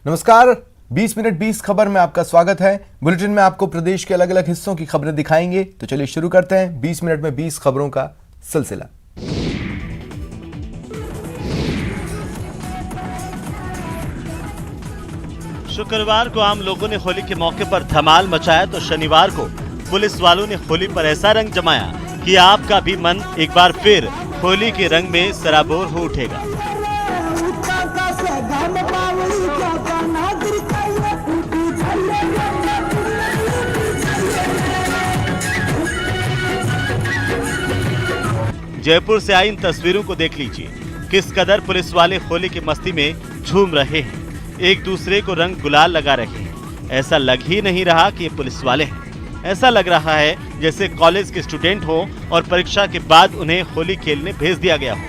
नमस्कार, 20 मिनट 20 खबर में आपका स्वागत है। बुलेटिन में आपको प्रदेश के अलग अलग हिस्सों की खबरें दिखाएंगे। तो चलिए शुरू करते हैं 20 मिनट में 20 खबरों का सिलसिला। शुक्रवार को आम लोगों ने होली के मौके पर धमाल मचाया तो शनिवार को पुलिस वालों ने होली पर ऐसा रंग जमाया कि आपका भी मन एक बार फिर होली के रंग में सराबोर हो उठेगा। जयपुर से आई इन तस्वीरों को देख लीजिए। किस कदर पुलिस वाले होली की मस्ती में झूम रहे हैं, एक दूसरे को रंग गुलाल लगा रहे हैं। ऐसा लग ही नहीं रहा कि ये पुलिस वाले हैं। ऐसा लग रहा है जैसे कॉलेज के स्टूडेंट हो और परीक्षा के बाद उन्हें होली खेलने भेज दिया गया हो।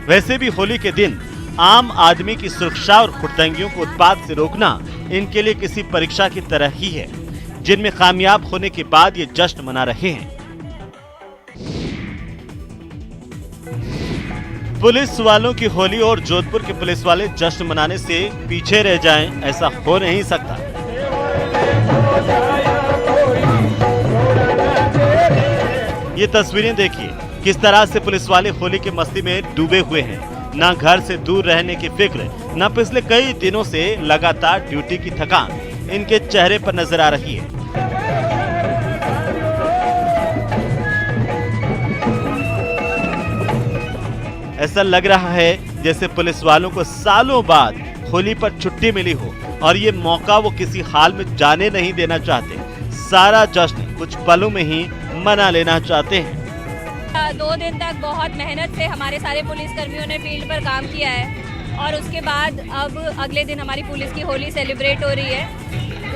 वैसे भी होली के दिन आम आदमी की सुरक्षा और खुर्दंगियों को उत्पाद से रोकना इनके लिए किसी परीक्षा की तरह ही है, जिनमें कामयाब होने के बाद ये जश्न मना रहे हैं। पुलिस वालों की होली और जोधपुर के पुलिस वाले जश्न मनाने से पीछे रह जाएं, ऐसा हो नहीं सकता। ये तस्वीरें देखिए, किस तरह से पुलिस वाले होली की मस्ती में डूबे हुए हैं। ना घर से दूर रहने की फिक्र, ना पिछले कई दिनों से लगातार ड्यूटी की थकान इनके चेहरे पर नजर आ रही है। ऐसा लग रहा है जैसे पुलिस वालों को सालों बाद होली पर छुट्टी मिली हो और ये मौका वो किसी हाल में जाने नहीं देना चाहते। सारा जश्न कुछ पलों में ही मना लेना चाहते हैं। 2 दिन तक बहुत मेहनत से हमारे सारे पुलिस कर्मियों ने फील्ड पर काम किया है और उसके बाद अब अगले दिन हमारी पुलिस की होली सेलिब्रेट हो रही है।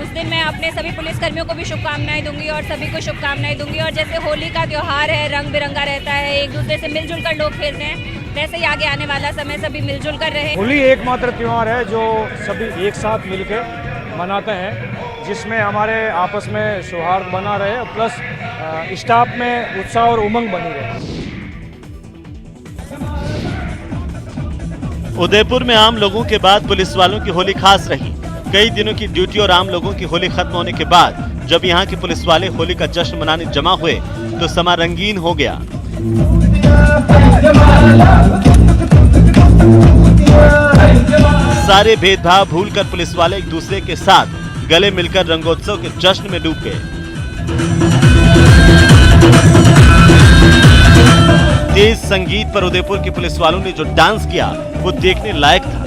उस दिन मैं अपने सभी पुलिस कर्मियों को भी शुभकामनाएं दूंगी और सभी को शुभकामनाएं दूंगी। और जैसे होली का त्योहार है, रंग बिरंगा रहता है, एक दूसरे से मिलजुल कर लोग खेलते हैं, वैसे ही आगे आने वाला समय सभी मिलजुल कर रहे। होली एकमात्र त्योहार है जो सभी एक साथ मिलकर मनाते हैं, जिसमें हमारे आपस में सौहार्द बना रहे, प्लस स्टाफ में उत्साह और उमंग बनी रहे। उदयपुर में आम लोगों के बाद पुलिस वालों की होली खास रही। कई दिनों की ड्यूटी और आम लोगों की होली खत्म होने के बाद जब यहाँ के पुलिस वाले होली का जश्न मनाने जमा हुए तो समा रंगीन हो गया। सारे भेदभाव भूलकर पुलिस वाले एक दूसरे के साथ गले मिलकर रंगोत्सव के जश्न में डूब गए। तेज संगीत पर उदयपुर के पुलिस वालों ने जो डांस किया वो देखने लायक था।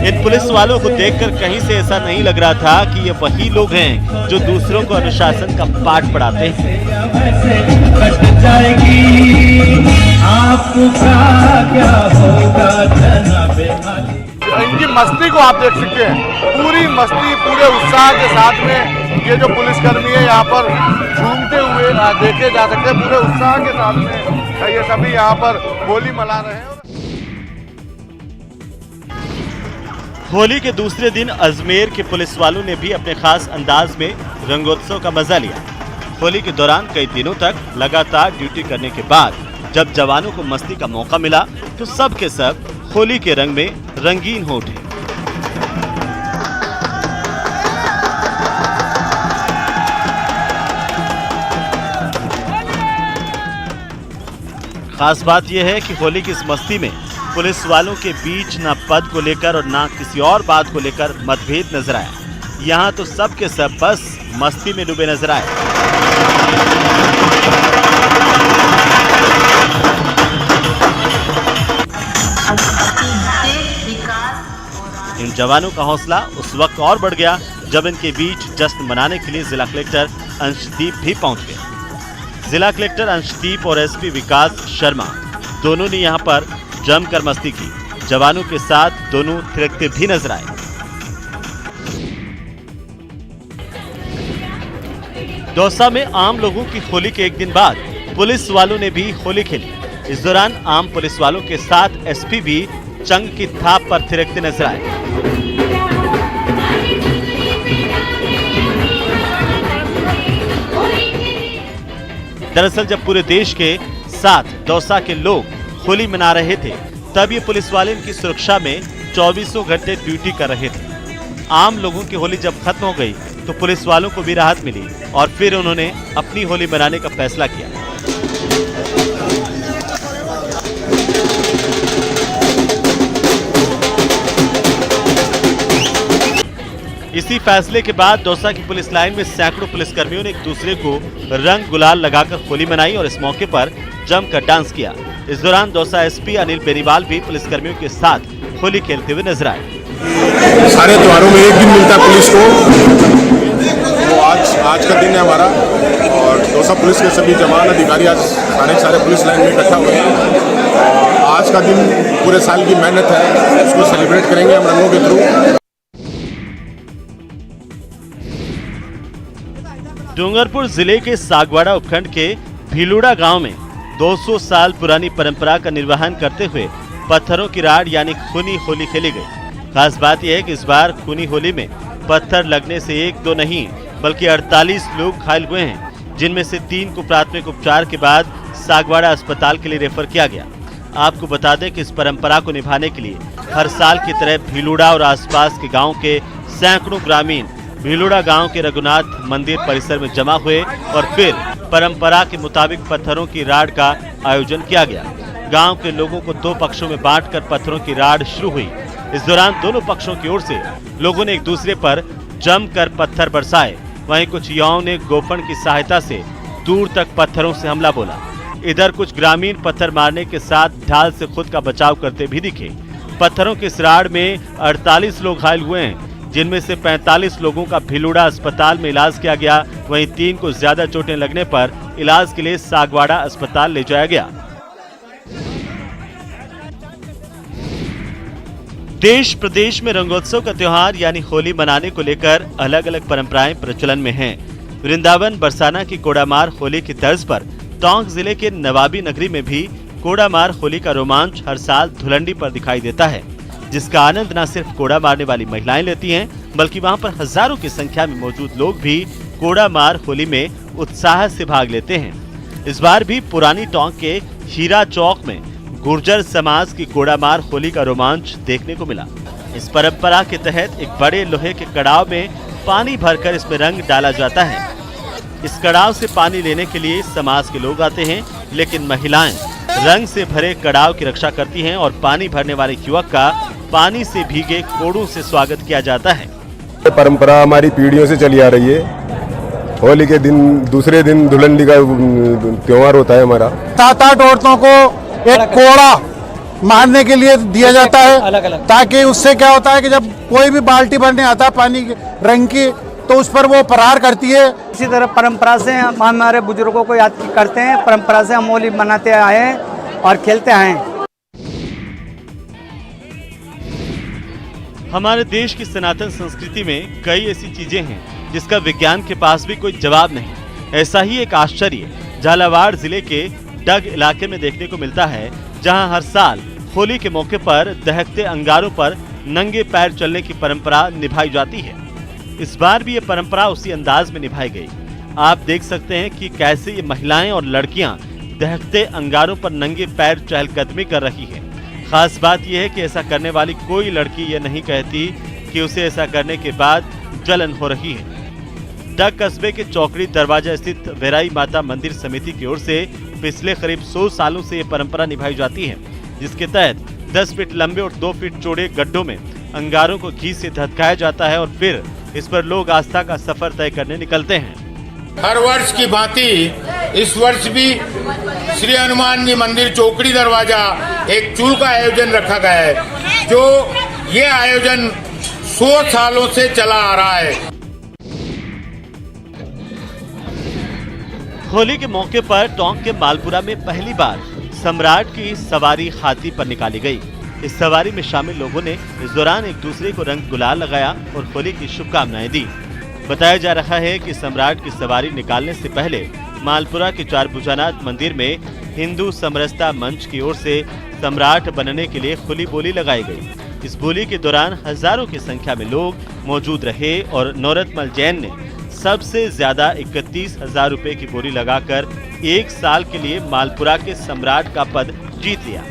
इन पुलिस वालों को देखकर कहीं से ऐसा नहीं लग रहा था कि ये वही लोग हैं जो दूसरों को अनुशासन का पाठ पढ़ाते हैं। इनकी मस्ती को आप देख सकते हैं, पूरी मस्ती पूरे उत्साह के साथ में ये जो पुलिसकर्मी है यहाँ पर झूमते हुए देखे जा सकते हैं। पूरे उत्साह के साथ में ये सभी यहाँ पर होली मना रहे हैं। होली के दूसरे दिन अजमेर के पुलिस वालों ने भी अपने खास अंदाज में रंगोत्सव का मजा लिया। होली के दौरान कई दिनों तक लगातार ड्यूटी करने के बाद जब जवानों को मस्ती का मौका मिला तो सब के सब होली के रंग में रंगीन हो उठे। खास बात यह है कि होली की इस मस्ती में पुलिस वालों के बीच ना पद को लेकर और ना किसी और बात को लेकर मतभेद नजर आया। यहाँ तो सब के सब बस मस्ती में डूबे नजर आए। इन जवानों का हौसला उस वक्त और बढ़ गया जब इनके बीच जश्न मनाने के लिए जिला कलेक्टर अंशदीप भी पहुंच गए। जिला कलेक्टर अंशदीप और एसपी विकास शर्मा दोनों ने यहां पर जमकर मस्ती की। जवानों के साथ दोनों थिरकते भी नजर आए। दौसा में आम लोगों की होली के एक दिन बाद पुलिस वालों ने भी होली खेली। इस दौरान आम पुलिस वालों के साथ एसपी भी चंग की थाप पर थिरकते नजर आए। दरअसल जब पूरे देश के साथ दौसा के लोग होली मना रहे थे, तब ये पुलिस वाले इनकी सुरक्षा में 24 घंटे ड्यूटी कर रहे थे। आम लोगों की होली जब खत्म हो गई तो पुलिस वालों को भी राहत मिली और फिर उन्होंने अपनी होली मनाने का फैसला किया। इसी फैसले के बाद दौसा की पुलिस लाइन में सैकड़ों पुलिसकर्मियों ने एक दूसरे को रंग गुलाल लगाकर होली मनाई और इस मौके पर जमकर डांस किया। इस दौरान दौसा एसपी अनिल बेनीवाल भी पुलिसकर्मियों के साथ होली खेलते हुए नजर आए। सारे त्योहारों में एक दिन मिलता है पुलिस को, वो आज का दिन है हमारा और दौसा पुलिस के सभी जवान अधिकारी आज सारे पुलिस लाइन में इकट्ठा हुए हैं। आज का दिन पूरे साल की मेहनत है, उसको सेलिब्रेट करेंगे हम रंगों के थ्रू। डूंगरपुर जिले के सागवाड़ा उपखंड के भीलुड़ा गांव में 200 साल पुरानी परंपरा का निर्वहन करते हुए पत्थरों की राड यानी खूनी होली खेली गई। खास बात यह है कि इस बार खूनी होली में पत्थर लगने से एक दो नहीं बल्कि 48 लोग घायल हुए हैं, जिनमें से 3 को प्राथमिक उपचार के बाद सागवाड़ा अस्पताल के लिए रेफर किया गया। आपको बता दें कि इस परंपरा को निभाने के लिए हर साल की तरह भीलुड़ा और आसपास के गाँव के सैकड़ों ग्रामीण भीलुड़ा गांव के रघुनाथ मंदिर परिसर में जमा हुए और फिर परंपरा के मुताबिक पत्थरों की राड का आयोजन किया गया। गांव के लोगों को 2 पक्षों में बांटकर पत्थरों की राड शुरू हुई। इस दौरान दोनों पक्षों की ओर से लोगों ने एक दूसरे पर जमकर पत्थर बरसाए। वहीं कुछ युवाओं ने गोफन की सहायता से दूर तक पत्थरों से हमला बोला। इधर कुछ ग्रामीण पत्थर मारने के साथ ढाल से खुद का बचाव करते भी दिखे। पत्थरों की इस राड में 48 लोग घायल हुए हैं, जिनमें से 45 लोगों का भीलुड़ा अस्पताल में इलाज किया गया। वहीं 3 को ज्यादा चोटें लगने पर इलाज के लिए सागवाड़ा अस्पताल ले जाया गया। देश प्रदेश में रंगोत्सव का त्योहार यानी होली मनाने को लेकर अलग अलग परंपराएं प्रचलन में हैं। वृंदावन बरसाना की कोडामार होली की तर्ज पर टोंक जिले के नवाबी नगरी में भी कोडामार होली का रोमांच हर साल धुलंडी पर दिखाई देता है, जिसका आनंद न सिर्फ कोड़ा मारने वाली महिलाएं लेती हैं, बल्कि वहां पर हजारों की संख्या में मौजूद लोग भी कोड़ा मार होली में उत्साह से भाग लेते हैं। इस बार भी पुरानी टोंक के हीरा चौक में गुर्जर समाज की कोड़ा मार होली का रोमांच देखने को मिला। इस परंपरा के तहत एक बड़े लोहे के कड़ाव में पानी भरकर इसमें रंग डाला जाता है। इस कड़ाव से पानी लेने के लिए समाज के लोग आते हैं, लेकिन महिलाएं रंग से भरे कड़ाव की रक्षा करती हैं और पानी भरने वाले युवक का पानी से भीगे कोड़ों से स्वागत किया जाता है। परंपरा हमारी पीढ़ियों से चली आ रही है। होली के दिन दूसरे दिन धुलंडी का त्योहार होता है हमारा। 7-8 औरतों को एक कोड़ा मारने के लिए दिया जाता है, ताकि उससे क्या होता है कि जब कोई भी बाल्टी भरने आता है पानी रंग की, तो उस पर वो प्रहार करती है। इसी तरह परंपरा से हम हमारे बुजुर्गों को याद करते हैं। परंपरा से हम होली मनाते आए हैं और खेलते आए हैं। हमारे देश की सनातन संस्कृति में कई ऐसी चीजें हैं जिसका विज्ञान के पास भी कोई जवाब नहीं। ऐसा ही एक आश्चर्य झालावाड़ जिले के डग इलाके में देखने को मिलता है, जहां हर साल होली के मौके पर दहकते अंगारों पर नंगे पैर चलने की परंपरा निभाई जाती है। इस बार भी ये परंपरा उसी अंदाज में निभाई गई। आप देख सकते हैं कि कैसे ये महिलाएं और लड़कियां दहकते अंगारों पर नंगे पैर चहलकदमी कर रही है। खास बात यह है कि ऐसा करने वाली कोई लड़की ये नहीं कहती कि उसे ऐसा करने के बाद जलन हो रही है। डग कस्बे के चौकड़ी दरवाजा स्थित वेराई माता मंदिर समिति की ओर से पिछले करीब 100 सालों से ये परंपरा निभाई जाती है, जिसके तहत 10 फीट लंबे और 2 फीट चौड़े गड्ढों में अंगारों को घी से धधकाया जाता है और फिर इस पर लोग आस्था का सफर तय करने निकलते हैं। हर वर्ष की भांति इस वर्ष भी श्री हनुमान जी मंदिर चौकड़ी दरवाजा एक चूल का आयोजन रखा गया है, जो ये आयोजन 100 सालों से चला आ रहा है। होली के मौके पर टोंक के मालपुरा में पहली बार सम्राट की सवारी हाथी पर निकाली गई। इस सवारी में शामिल लोगों ने इस दौरान एक दूसरे को रंग गुलाल लगाया और होली की शुभकामनाएं दी। बताया जा रहा है कि सम्राट की सवारी निकालने से पहले मालपुरा के चारभुजानाथ मंदिर में हिंदू समरसता मंच की ओर से सम्राट बनने के लिए खुली बोली लगाई गई। इस बोली के दौरान हजारों की संख्या में लोग मौजूद रहे और नौरतमल जैन ने सबसे ज्यादा 31,000 रुपए की बोली लगाकर 1 साल के लिए मालपुरा के सम्राट का पद जीत लिया।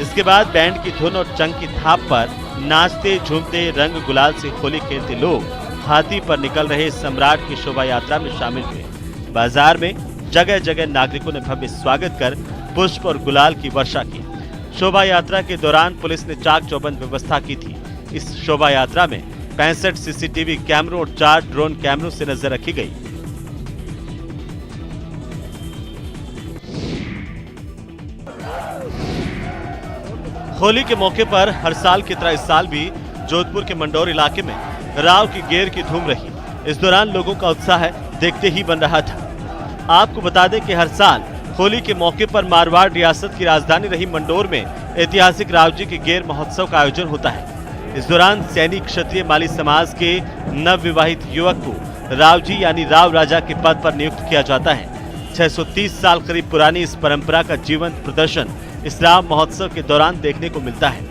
इसके बाद बैंड की धुन और चंग की थाप पर नाचते झूमते रंग गुलाल से होली खेलते लोग हाथी पर निकल रहे सम्राट की शोभा यात्रा में शामिल हुए। बाजार में जगह जगह नागरिकों ने भव्य स्वागत कर पुष्प और गुलाल की वर्षा की। शोभा यात्रा के दौरान पुलिस ने चाक चौबंद व्यवस्था की थी। इस शोभा यात्रा में 65 सीसीटीवी कैमरों और 4 ड्रोन कैमरों से नजर रखी गई। होली के मौके पर हर साल की तरह इस साल भी जोधपुर के मंडौर इलाके में राव की गेर की धूम रही। इस दौरान लोगों का उत्साह देखते ही बन रहा था। आपको बता दें कि हर साल होली के मौके पर मारवाड़ रियासत की राजधानी रही मंडौर में ऐतिहासिक रावजी के गेर महोत्सव का आयोजन होता है। इस दौरान सैनिक क्षत्रिय माली समाज के नवविवाहित युवक को रावजी यानी राव राजा के पद पर नियुक्त किया जाता है। 630 साल करीब पुरानी इस परंपरा का जीवंत प्रदर्शन इस राव महोत्सव के दौरान देखने को मिलता है।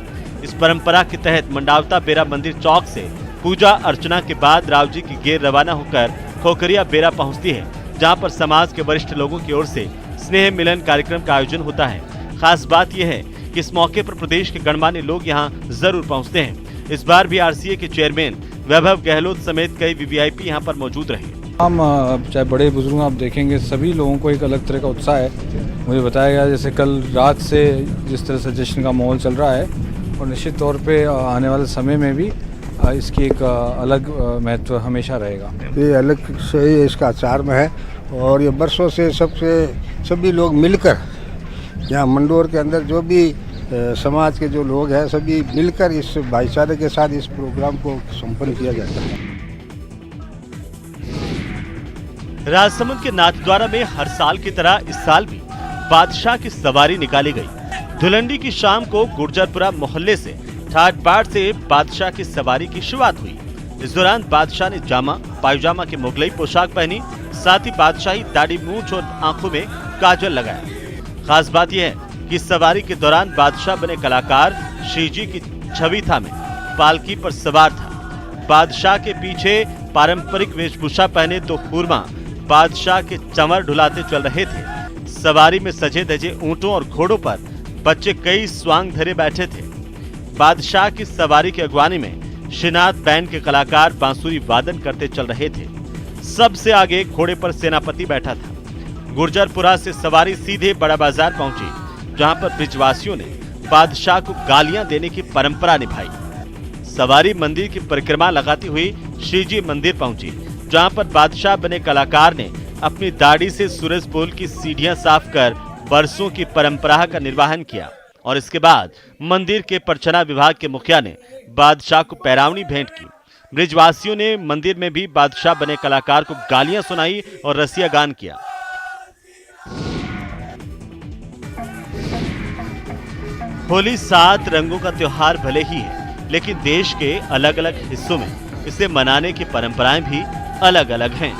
इस परंपरा के तहत मंडावता बेरा मंदिर चौक से पूजा अर्चना के बाद रावजी की गेर रवाना होकर खोखरिया बेरा पहुंचती है, जहां पर समाज के वरिष्ठ लोगों की ओर से स्नेह मिलन कार्यक्रम का आयोजन होता है। खास बात यह है कि इस मौके पर प्रदेश के गणमान्य लोग यहां जरूर पहुंचते हैं। इस बार भी आरसीए के चेयरमैन वैभव गहलोत समेत कई वीवीआईपी यहां पर मौजूद रहे। हम चाहे बड़े बुजुर्ग आप देखेंगे, सभी लोगों को एक अलग तरह का उत्साह है। मुझे बताया गया जैसे कल रात से जिस तरह से जश्न का माहौल चल रहा है और निश्चित तौर पे आने वाले समय में भी इसकी एक अलग महत्व हमेशा रहेगा। ये अलग से इसका आचार में है और ये वर्षों से सभी लोग मिलकर यहाँ मंडौर के अंदर जो भी समाज के जो लोग हैं सभी मिलकर इस भाईचारे के साथ इस प्रोग्राम को संपन्न किया जाता है। राजसमंद के नाथद्वारा में हर साल की तरह इस साल भी बादशाह की सवारी निकाली गई। धुलंडी की शाम को गुर्जरपुरा मोहल्ले से ठाट बाट से बादशाह की सवारी की शुरुआत हुई। इस दौरान बादशाह ने जामा पायजामा की मुगलई पोशाक पहनी, साथ ही बादशाही दाढ़ी मूंछ और आंखों में काजल लगाया। खास बात यह है कि इस सवारी के दौरान बादशाह बने कलाकार श्री जी की छवि थामे पालकी पर सवार था। बादशाह के पीछे पारंपरिक वेशभूषा पहने दो हुरमा बादशाह के चंवर ढुलाते चल रहे थे। सवारी में सजे धजे ऊंटों और घोड़ों पर बच्चे कई स्वांग धरे बैठे थे। बादशाह की सवारी की अगवानी में शिनाद बैंड के कलाकार बांसुरी वादन करते चल रहे थे। सबसे आगे घोड़े पर सेनापति बैठा था। गुर्जरपुरा से सवारी सीधे बड़ा बाजार पहुंची, जहां पर ब्रिजवासियों ने बादशाह को गालियां देने की परंपरा निभाई। सवारी मंदिर की परिक्रमा लगाती हुई श्रीजी मंदिर पहुंची, जहां पर बादशाह बने कलाकार ने अपनी दाढ़ी से सूरज पोल की सीढ़ियां साफ कर बरसों की परंपरा का निर्वहन किया और इसके बाद मंदिर के पर्चना विभाग के मुखिया ने बादशाह को पैरावनी भेंट की। ब्रिजवासियों ने मंदिर में भी बादशाह बने कलाकार को गालियां सुनाई और रसिया गान किया। होली 7 रंगों का त्योहार भले ही है, लेकिन देश के अलग अलग हिस्सों में इसे मनाने की परंपराएं भी अलग अलग हैं।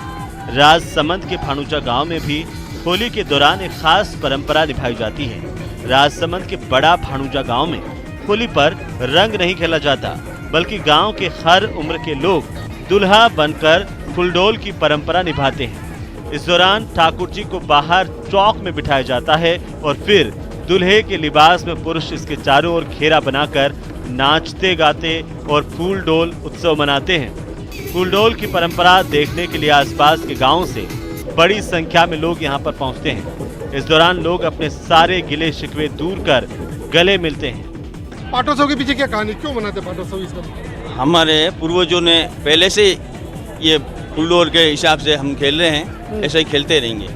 राजसमंद के भानुचा गांव में भी होली के दौरान एक खास परंपरा निभाई जाती है। राजसमंद के बड़ा भानुजा गांव में होली पर रंग नहीं खेला जाता, बल्कि गांव के हर उम्र के लोग दुल्हा बनकर फुलडोल की परंपरा निभाते हैं। इस दौरान ठाकुर जी को बाहर चौक में बिठाया जाता है और फिर दुल्हे के लिबास में पुरुष इसके चारों ओर घेरा बनाकर नाचते गाते और फूलडोल उत्सव मनाते हैं। फूलडोल की परंपरा देखने के लिए आसपास के गांवों से बड़ी संख्या में लोग यहां पर पहुंचते हैं। इस दौरान लोग अपने सारे गिले शिकवे दूर कर गले मिलते हैं। पाटोत्सव के पीछे क्या कहानी, क्यों मनाते पाटोत्सव इस बार? हमारे पूर्वजों ने पहले से ये फुलडोल के हिसाब से हम खेल रहे हैं, ऐसे ही खेलते रहेंगे।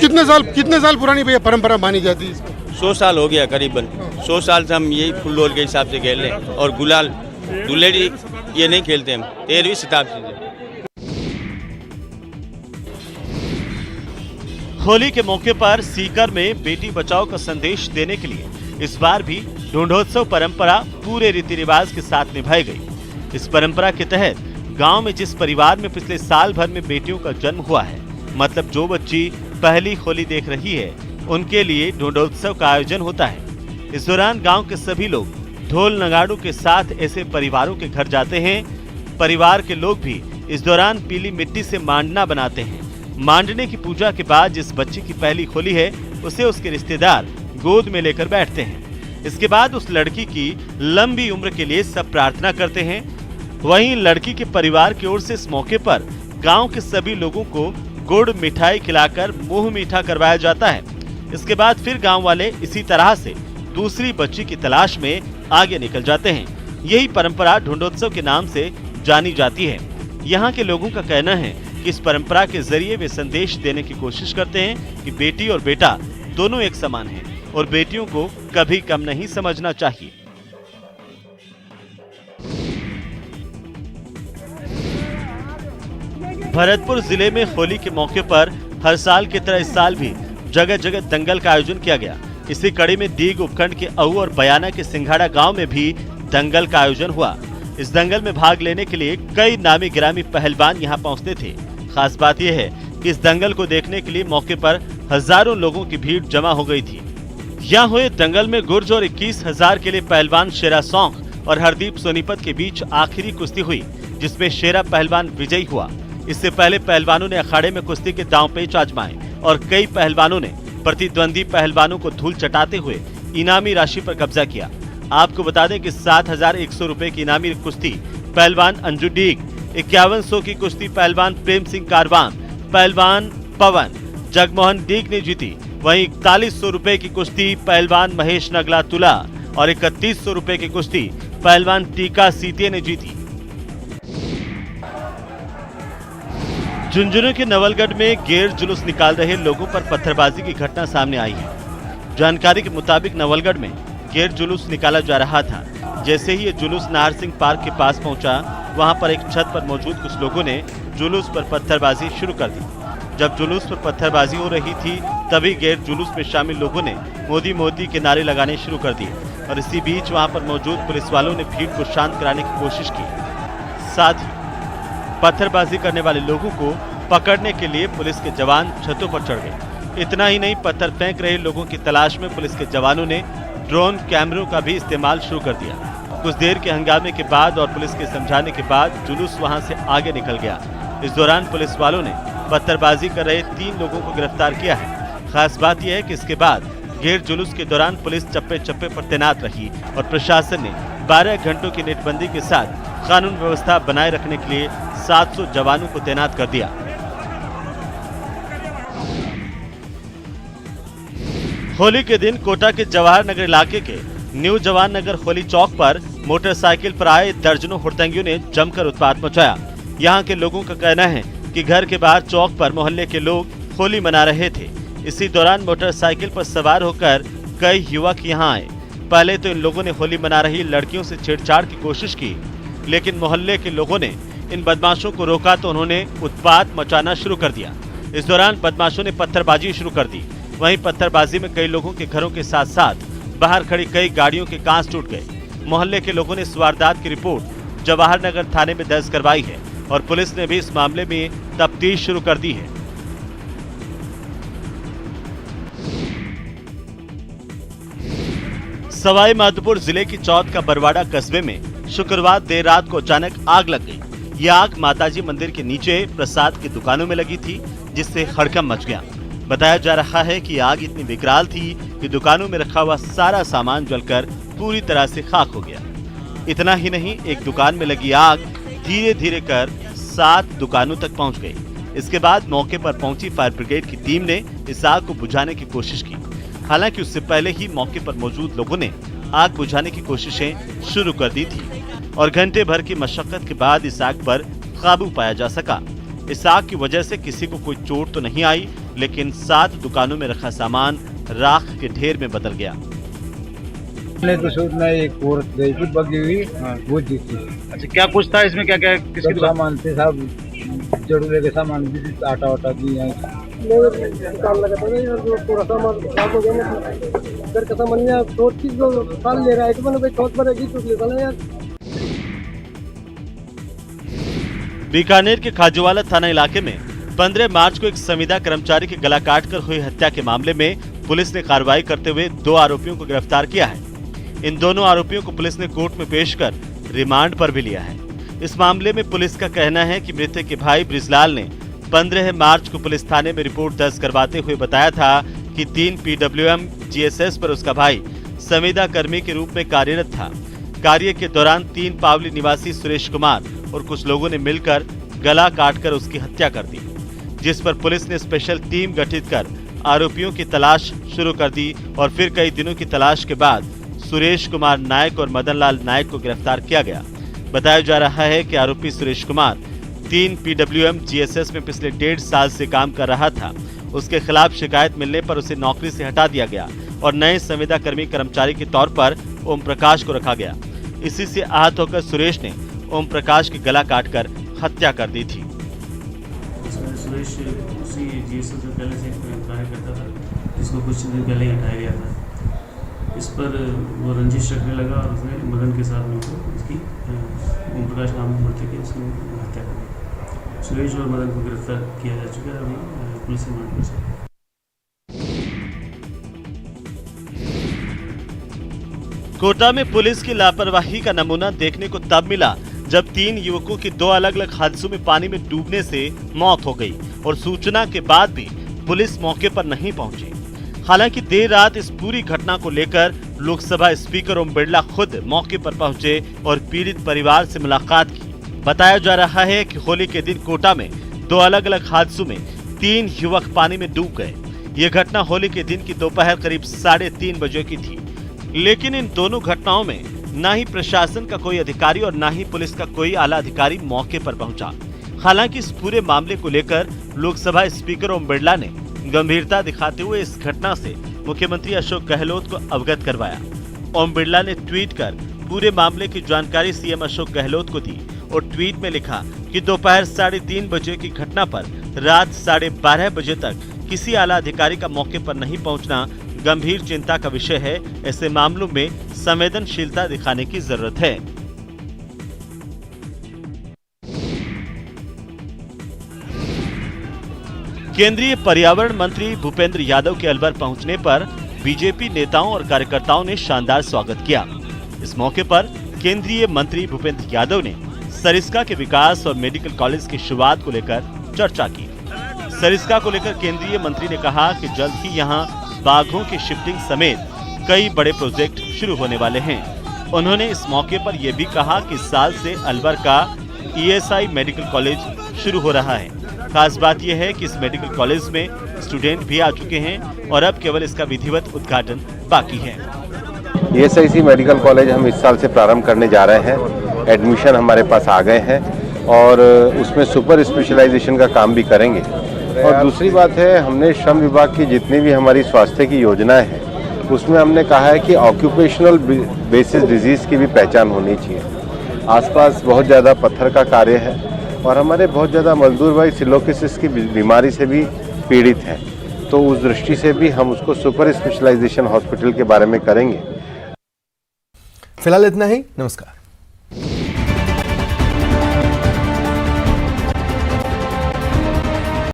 कितने साल पुरानी भैया परंपरा मानी जाती है? 100 साल हो गया करीबन। 100 साल से हम यही फुलडोल के हिसाब से खेल रहे हैं और गुलाल दुलेरी ये नहीं खेलते हम 13वीं शताब्दी से। होली के मौके पर सीकर में बेटी बचाओ का संदेश देने के लिए इस बार भी ढूंढोत्सव परंपरा पूरे रीति रिवाज के साथ निभाई गई। इस परंपरा के तहत गांव में जिस परिवार में पिछले साल भर में बेटियों का जन्म हुआ है, मतलब जो बच्ची पहली होली देख रही है, उनके लिए ढूंढोत्सव का आयोजन होता है। इस दौरान गांव के सभी लोग ढोल नगाड़ों के साथ ऐसे परिवारों के घर जाते हैं। परिवार के लोग भी इस दौरान पीली मिट्टी से मांडना बनाते हैं। मांडने की पूजा के बाद जिस बच्चे की पहली होली है उसे उसके रिश्तेदार गोद में लेकर बैठते हैं। इसके बाद उस लड़की की लंबी उम्र के लिए सब प्रार्थना करते हैं। वहीं लड़की के परिवार की ओर से इस मौके पर गांव के सभी लोगों को गुड़ मिठाई खिलाकर मुंह मीठा करवाया जाता है। इसके बाद फिर गांव वाले इसी तरह से दूसरी बच्ची की तलाश में आगे निकल जाते हैं। यही परंपरा ढूंढोत्सव के नाम से जानी जाती है। यहाँ के लोगों का कहना है कि इस परंपरा के जरिए वे संदेश देने की कोशिश करते हैं कि बेटी और बेटा दोनों एक समान हैं और बेटियों को कभी कम नहीं समझना चाहिए। भरतपुर जिले में होली के मौके पर हर साल की तरह इस साल भी जगह जगह दंगल का आयोजन किया गया। इसी कड़ी में दीग उपखंड के अऊ और बयाना के सिंघाड़ा गांव में भी दंगल का आयोजन हुआ। इस दंगल में भाग लेने के लिए कई नामी गिरामी पहलवान यहां पहुंचते थे। खास बात यह है कि इस दंगल को देखने के लिए मौके पर हजारों लोगों की भीड़ जमा हो गई थी। यहाँ हुए दंगल में गुर्ज और 21,000 के लिए पहलवान शेरा सौंग और हरदीप सोनीपत के बीच आखिरी कुश्ती हुई, जिसमें शेरा पहलवान विजयी हुआ। इससे पहले पहलवानों ने अखाड़े में कुश्ती के दांव पेच आजमाए और कई पहलवानों ने प्रतिद्वंदी पहलवानों को धूल चटाते हुए इनामी राशि पर कब्जा किया। आपको बता दें कि 7,100 रुपए की इनामी कुश्ती पहलवान अंजू डीग, 5100 की कुश्ती पहलवान प्रेम सिंह कारवान, पहलवान पवन जगमोहन डीग ने जीती। वहीं 4100 रुपए की कुश्ती पहलवान महेश नगला तुला और 3100 रुपए की कुश्ती पहलवान टीका सीते ने जीती। झुंझुनू के नवलगढ़ में गैर जुलूस निकाल रहे लोगों पर पत्थरबाजी की घटना सामने आई है। जानकारी के मुताबिक नवलगढ़ में गैर जुलूस निकाला जा रहा था। जैसे ही ये जुलूस नाहर सिंह पार्क के पास पहुंचा, वहां पर एक छत पर मौजूद कुछ लोगों ने जुलूस पर पत्थरबाजी शुरू कर दी। जब जुलूस पर पत्थरबाजी हो रही थी, तभी गैर जुलूस में शामिल लोगों ने मोदी मोदी के नारे लगाने शुरू कर दिए और इसी बीच वहां पर मौजूद पुलिस वालों ने भीड़ को शांत कराने की कोशिश की। साथ ही पत्थरबाजी करने वाले लोगों को पकड़ने के लिए पुलिस के जवान छतों पर चढ़ गए। इतना ही नहीं, पत्थर फेंक रहे लोगों की तलाश में पुलिस के जवानों ने ड्रोन कैमरों का भी इस्तेमाल शुरू कर दिया। कुछ देर के हंगामे के बाद और पुलिस के समझाने के बाद जुलूस वहां से आगे निकल गया। इस दौरान पुलिस वालों ने पत्थरबाजी कर रहे 3 लोगों को गिरफ्तार किया है। खास बात यह है कि इसके बाद गैर जुलूस के दौरान पुलिस चप्पे चप्पे पर तैनात रही और प्रशासन ने 12 घंटों की नेटबंदी के साथ कानून व्यवस्था बनाए रखने के लिए 700 जवानों को तैनात कर दिया। होली के दिन कोटा के जवाहर नगर इलाके के न्यू जवान नगर होली चौक पर मोटरसाइकिल पर आए दर्जनों हुड़दंगियों ने जमकर उत्पात मचाया। यहाँ के लोगों का कहना है कि घर के बाहर चौक पर मोहल्ले के लोग होली मना रहे थे। इसी दौरान मोटरसाइकिल पर सवार होकर कई युवक यहाँ आए। पहले तो इन लोगों ने होली मना रही लड़कियों से छेड़छाड़ की कोशिश की, लेकिन मोहल्ले के लोगों ने इन बदमाशों को रोका तो उन्होंने उत्पात मचाना शुरू कर दिया। इस दौरान बदमाशों ने पत्थरबाजी शुरू कर दी। वहीं पत्थरबाजी में कई लोगों के घरों के साथ साथ बाहर खड़ी कई गाड़ियों के कांच टूट गए। मोहल्ले के लोगों ने इस वारदात की रिपोर्ट जवाहर नगर थाने में दर्ज करवाई है और पुलिस ने भी इस मामले में तफ्तीश शुरू कर दी है। सवाई माधोपुर जिले की चौथ का बरवाड़ा कस्बे में शुक्रवार देर रात को अचानक आग लग गई। यह आग माताजी मंदिर के नीचे प्रसाद की दुकानों में लगी थी, जिससे हड़कंप मच गया। बताया जा रहा है कि आग इतनी विकराल थी कि दुकानों में रखा हुआ सारा सामान जलकर पूरी तरह से खाक हो गया। इतना ही नहीं, एक दुकान में लगी आग धीरे धीरे कर 7 दुकानों तक पहुंच गई। इसके बाद मौके पर पहुंची फायर ब्रिगेड की टीम ने इस आग को बुझाने की कोशिश की। हालांकि उससे पहले ही मौके पर मौजूद लोगों ने आग बुझाने की कोशिशें शुरू कर दी थी और घंटे भर की मशक्कत के बाद इस आग पर काबू पाया जा सका। इस आग की वजह से किसी को कोई चोट तो नहीं आई, लेकिन 7 दुकानों में रखा सामान राख के ढेर में बदल गया। हमने तो सोचना एक औरत गई थी बगी हुई, वो जी थी। अच्छा, क्या कुछ था इसमें? क्या क्या किसके सामान थे? सब जरूरे के सामान भी, आटा वाटा भी है। काम लगा था पूरा सामान खराब हो गया। घर का सामान यार छोट चीज साल ले रहा है तो मैंने छोट बनेगी तो ले चला यार। बीकानेर के खाजूवाला थाना इलाके में 15 मार्च को एक संविदा कर्मचारी के गला काटकर हुई हत्या के मामले में पुलिस ने कार्रवाई करते हुए 2 आरोपियों को गिरफ्तार किया है। इन दोनों आरोपियों को पुलिस ने कोर्ट में पेश कर रिमांड पर भी लिया है। इस मामले में पुलिस का कहना है कि मृतक के भाई ब्रिजलाल ने 15 मार्च को पुलिस थाने में रिपोर्ट दर्ज करवाते हुए बताया था कि 3 PWM GSS पर उसका भाई संविदा कर्मी के रूप में कार्यरत था। कार्य के दौरान 3 पावली निवासी सुरेश कुमार और कुछ लोगों ने मिलकर गला काटकर उसकी हत्या कर दी, जिस पर पुलिस ने स्पेशल टीम गठित कर आरोपियों की तलाश शुरू कर दी और फिर कई दिनों की तलाश के बाद सुरेश कुमार नायक और मदन लाल नायक को गिरफ्तार किया गया। बताया जा रहा है कि आरोपी सुरेश कुमार 3 PWM GSS में पिछले 1.5 साल से काम कर रहा था। उसके खिलाफ शिकायत मिलने पर उसे नौकरी से हटा दिया गया और नए संविदा कर्मी कर्मचारी के तौर पर ओम प्रकाश को रखा गया। इसी से आहत होकर सुरेश ने ओम प्रकाश की गला काटकर हत्या कर दी थी। सुरेश उसी GSS से पहले से कार्य करता था, जिसको कुछ दिन पहले ही हटाया गया था। इस पर वो रंजिश रखने लगा और उसने मदन के साथ मिलकर उसकी ओम प्रकाश नाम मरते के उसने हत्या कर दी। सुरेश और मदन को गिरफ्तार किया जा चुका है, अभी पुलिस रिमांड पर है। कोटा में पुलिस की लापरवाही का नमूना देखने को तब मिला जब 3 युवकों की 2 अलग-अलग हादसों में पानी में डूबने से मौत हो गई और सूचना के बाद भी पुलिस मौके पर नहीं पहुंची। हालांकि देर रात इस पूरी घटना को लेकर लोकसभा स्पीकर ओम बिरला खुद मौके पर पहुंचे और पीड़ित परिवार से मुलाकात की। बताया जा रहा है कि होली के दिन कोटा में 2 अलग-अलग हादसों में 3 युवक पानी में डूब गए। ये घटना होली के दिन की दोपहर करीब 3:30 बजे की थी, लेकिन इन दोनों घटनाओं में न ही प्रशासन का कोई अधिकारी और न ही पुलिस का कोई आला अधिकारी मौके पर पहुंचा। हालांकि इस पूरे मामले को लेकर लोकसभा स्पीकर ओम बिरला ने गंभीरता दिखाते हुए इस घटना से मुख्यमंत्री अशोक गहलोत को अवगत करवाया। ओम बिरला ने ट्वीट कर पूरे मामले की जानकारी सीएम अशोक गहलोत को दी और ट्वीट में लिखा कि दोपहर 3:30 बजे की घटना पर रात 12:30 बजे तक किसी आला अधिकारी का मौके पर नहीं पहुंचना गंभीर चिंता का विषय है। ऐसे मामलों में संवेदनशीलता दिखाने की जरूरत है। केंद्रीय पर्यावरण मंत्री भूपेंद्र यादव के अलवर पहुंचने पर बीजेपी नेताओं और कार्यकर्ताओं ने शानदार स्वागत किया। इस मौके पर केंद्रीय मंत्री भूपेंद्र यादव ने सरिस्का के विकास और मेडिकल कॉलेज की शुरुआत को लेकर चर्चा की। सरिस्का को लेकर केंद्रीय मंत्री ने कहा कि जल्द ही यहां बाघों की शिफ्टिंग समेत कई बड़े प्रोजेक्ट शुरू होने वाले हैं। उन्होंने इस मौके पर यह भी कहा कि इस साल से अलवर का ESI मेडिकल कॉलेज शुरू हो रहा है। खास बात यह है कि इस मेडिकल कॉलेज में स्टूडेंट भी आ चुके हैं और अब केवल इसका विधिवत उद्घाटन बाकी है। ESIC मेडिकल कॉलेज हम इस साल से प्रारंभ करने जा रहे हैं। एडमिशन हमारे पास आ गए हैं और उसमें सुपर स्पेशलाइजेशन का काम भी करेंगे। और दूसरी बात है, हमने श्रम विभाग की जितनी भी हमारी स्वास्थ्य की योजनाएं हैं उसमें हमने कहा है कि ऑक्यूपेशनल बेसिस डिजीज़ की भी पहचान होनी चाहिए। आसपास बहुत ज़्यादा पत्थर का कार्य है और हमारे बहुत ज़्यादा मजदूर भाई सिलोसिस की बीमारी से भी पीड़ित हैं, तो उस दृष्टि से भी हम उसको सुपर स्पेशलाइजेशन हॉस्पिटल के बारे में करेंगे। फिलहाल इतना ही। नमस्कार।